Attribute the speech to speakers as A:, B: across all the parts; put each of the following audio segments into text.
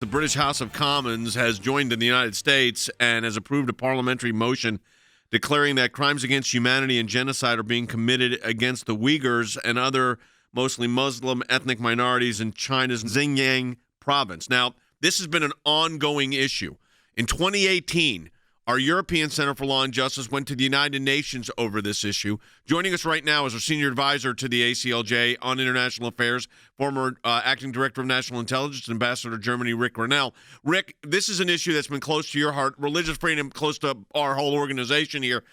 A: The British House of Commons has joined in the United States and has approved a parliamentary motion declaring that crimes against humanity and genocide are being committed against the Uyghurs and other mostly Muslim ethnic minorities in China's Xinjiang province. Now, this has been an ongoing issue. In 2018, our European Center for Law and Justice went to the United Nations over this issue. Joining us right now is our senior advisor to the ACLJ on International Affairs, former acting director of national intelligence, ambassador to Germany, Rick Grenell. Rick, this is an issue that's been close to your heart, religious freedom close to our whole organization here.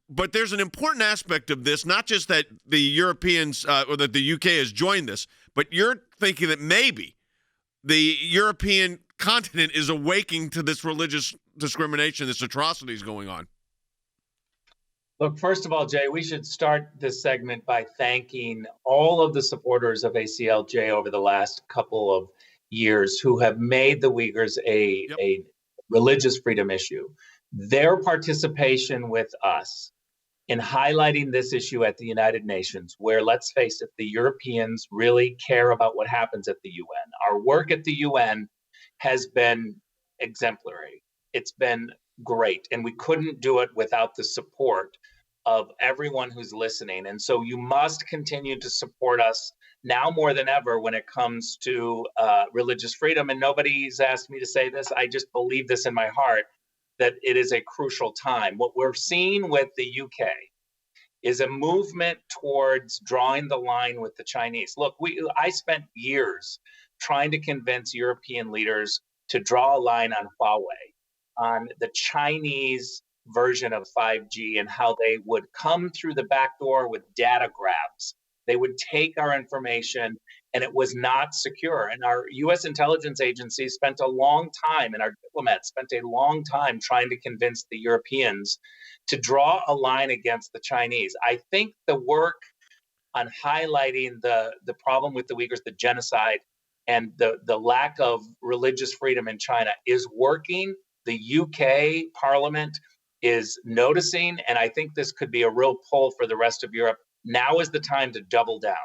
A: But there's an important aspect of this, not just that the Europeans or that the UK has joined this, but you're thinking that maybe the European continent is awaking to this religious discrimination, this atrocities going on.
B: Look, first of all, Jay, we should start this segment by thanking all of the supporters of ACLJ over the last couple of years who have made the Uyghurs a religious freedom issue. Their participation with us in highlighting this issue at the United Nations, where, let's face it, the Europeans really care about what happens at the UN. Our work at the UN has been exemplary. It's been great, and we couldn't do it without the support of everyone who's listening. And so you must continue to support us now more than ever when it comes to religious freedom. And nobody's asked me to say this. I just believe this in my heart, that it is a crucial time. What we're seeing with the UK is a movement towards drawing the line with the Chinese. Look, I spent years trying to convince European leaders to draw a line on Huawei, on the Chinese version of 5G, and how they would come through the back door with data grabs. They would take our information, and it was not secure. And our U.S. intelligence agencies spent a long time, and our diplomats spent a long time trying to convince the Europeans to draw a line against the Chinese. I think the work on highlighting the problem with the Uyghurs, the genocide, and the lack of religious freedom in China is working. The UK Parliament is noticing, and I think this could be a real pull for the rest of Europe. Now is the time to double down.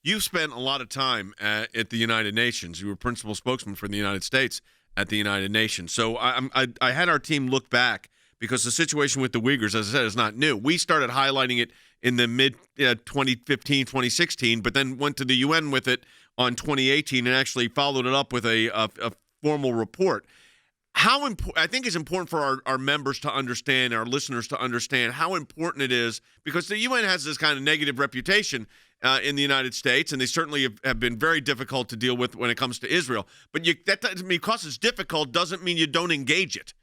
A: You've spent a lot of time at the United Nations. You were principal spokesman for the United States at the United Nations. So I had our team look back because the situation with the Uyghurs, as I said, is not new. We started highlighting it in the mid 2015, 2016, but then went to the UN with it on 2018 and actually followed it up with a formal report. How important, I think it's important for our members to understand, our listeners to understand how important it is, because the UN has this kind of negative reputation in the United States, and they certainly have been very difficult to deal with when it comes to Israel. But that doesn't mean, because it's difficult, doesn't mean you don't engage it.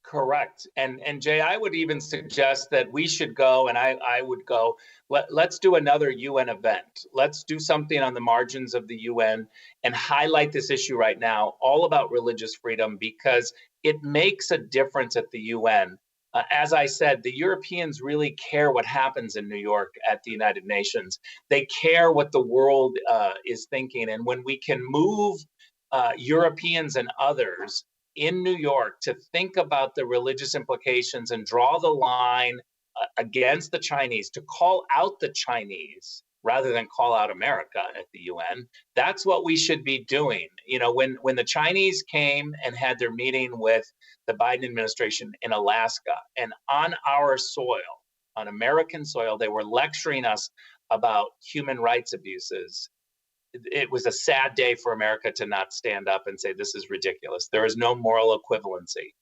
B: Correct. And Jay, I would even suggest that we should go, and I would go, let's do another UN event. Let's do something on the margins of the UN and highlight this issue right now, all about religious freedom, because it makes a difference at the UN. As I said, the Europeans really care what happens in New York at the United Nations. They care what the world is thinking. And when we can move Europeans and others in New York to think about the religious implications and draw the line against the Chinese, to call out the Chinese rather than call out America at the UN, that's what we should be doing. You know, when the Chinese came and had their meeting with the Biden administration in Alaska, and on our soil, on American soil, they were lecturing us about human rights abuses. It was a sad day for America to not stand up and say, this is ridiculous. There is no moral equivalency.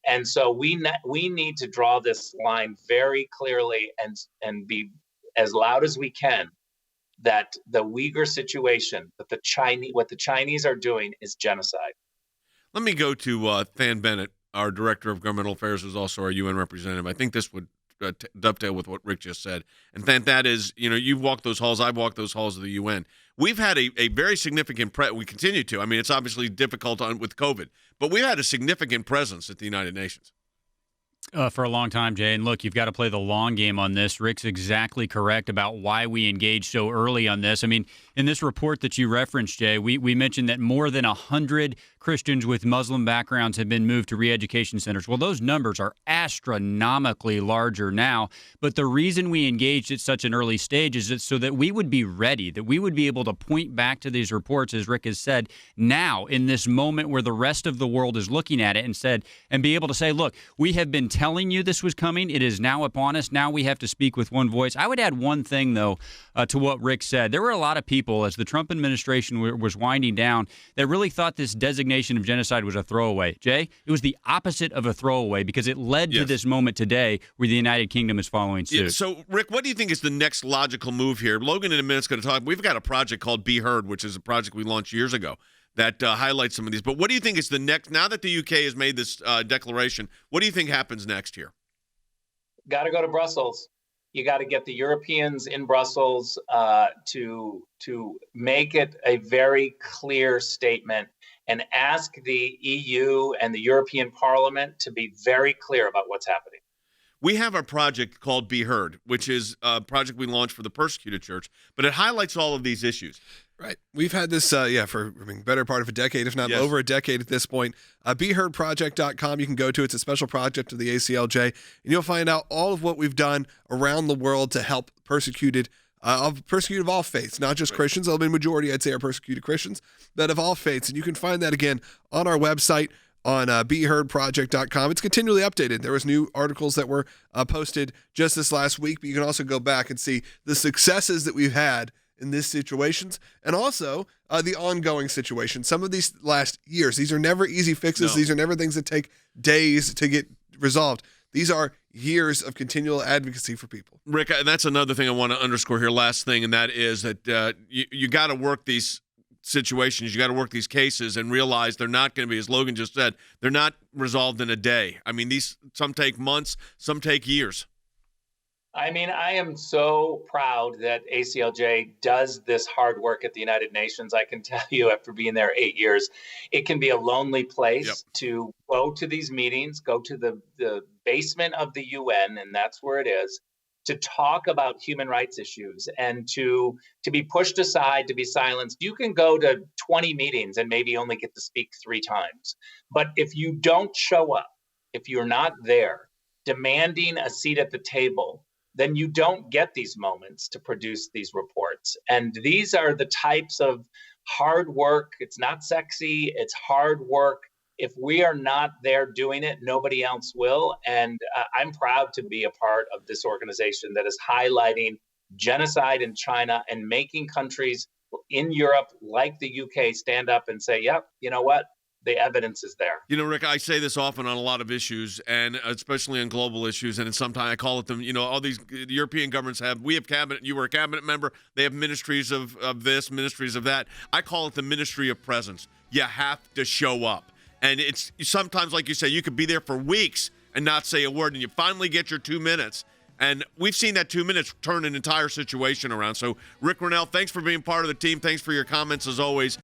B: And so we need to draw this line very clearly and be as loud as we can that the Uyghur situation, that what the Chinese are doing is genocide.
A: Let me go to Than Bennett, our Director of Governmental Affairs, who's also our UN representative. I think this would dovetail with what Rick just said. And that is, you know, you've walked those halls, I've walked those halls of the UN. We've had a very significant we continue to. I mean, it's obviously difficult with COVID, but we've had a significant presence at the United Nations.
C: For a long time, Jay. And look, you've got to play the long game on this. Rick's exactly correct about why we engaged so early on this. I mean, in this report that you referenced, Jay, we mentioned that more than 100 Christians with Muslim backgrounds have been moved to re-education centers. Well, those numbers are astronomically larger now. But the reason we engaged at such an early stage is so that we would be ready, that we would be able to point back to these reports, as Rick has said, now in this moment where the rest of the world is looking at it and be able to say, look, we have been telling you this was coming. It is now upon us. Now we have to speak with one voice. I would add one thing, though, to what Rick said. There were a lot of people, as the Trump administration was winding down, that really thought this designation of genocide was a throwaway. Jay, it was the opposite of a throwaway because it led to this moment today where the United Kingdom is following suit.
A: Yeah, so, Rick, what do you think is the next logical move here? Logan in a minute is going to talk. We've got a project called Be Heard, which is a project we launched years ago that highlights some of these. But what do you think is the next, now that the UK has made this declaration, what do you think happens next here?
B: Got to go to Brussels. You got to get the Europeans in Brussels to make it a very clear statement and ask the EU and the European Parliament to be very clear about what's happening.
A: We have a project called Be Heard, which is a project we launched for the persecuted church, but it highlights all of these issues.
D: Right. We've had this, for better part of a decade, if not over a decade at this point. BeHeardProject.com, you can go to. It's a special project of the ACLJ, and you'll find out all of what we've done around the world to help persecuted of all faiths, not just Christians. The majority, I'd say, are persecuted Christians, but of all faiths. And you can find that, again, on our website, on BeHeardProject.com. It's continually updated. There was new articles that were posted just this last week, but you can also go back and see the successes that we've had in these situations, and also the ongoing situation. Some of these last years, these are never easy fixes. No. These are never things that take days to get resolved. These are years of continual advocacy for people.
A: Rick, that's another thing I want to underscore here, last thing, and that is that you got to work these situations, you got to work these cases and realize they're not going to be, as Logan just said, they're not resolved in a day. I mean, some take months, some take years.
B: I mean, I am so proud that ACLJ does this hard work at the United Nations. I can tell you, after being there 8 years, it can be a lonely place to go to these meetings, go to the basement of the UN, and that's where it is, to talk about human rights issues and to be pushed aside, to be silenced. You can go to 20 meetings and maybe only get to speak 3 times. But if you don't show up, if you're not there demanding a seat at the table, then you don't get these moments to produce these reports. And these are the types of hard work. It's not sexy, it's hard work. If we are not there doing it, nobody else will. And I'm proud to be a part of this organization that is highlighting genocide in China and making countries in Europe, like the UK, stand up and say, yep, you know what? The evidence is there.
A: You know, Rick, I say this often on a lot of issues, and especially on global issues, and sometimes I call it them, all these European governments we have cabinet, you were a cabinet member, they have ministries of this, ministries of that. I call it the ministry of presence. You have to show up. And it's sometimes, like you say, you could be there for weeks and not say a word, and you finally get your 2 minutes. And we've seen that 2 minutes turn an entire situation around. So, Rick Grenell, thanks for being part of the team. Thanks for your comments, as always.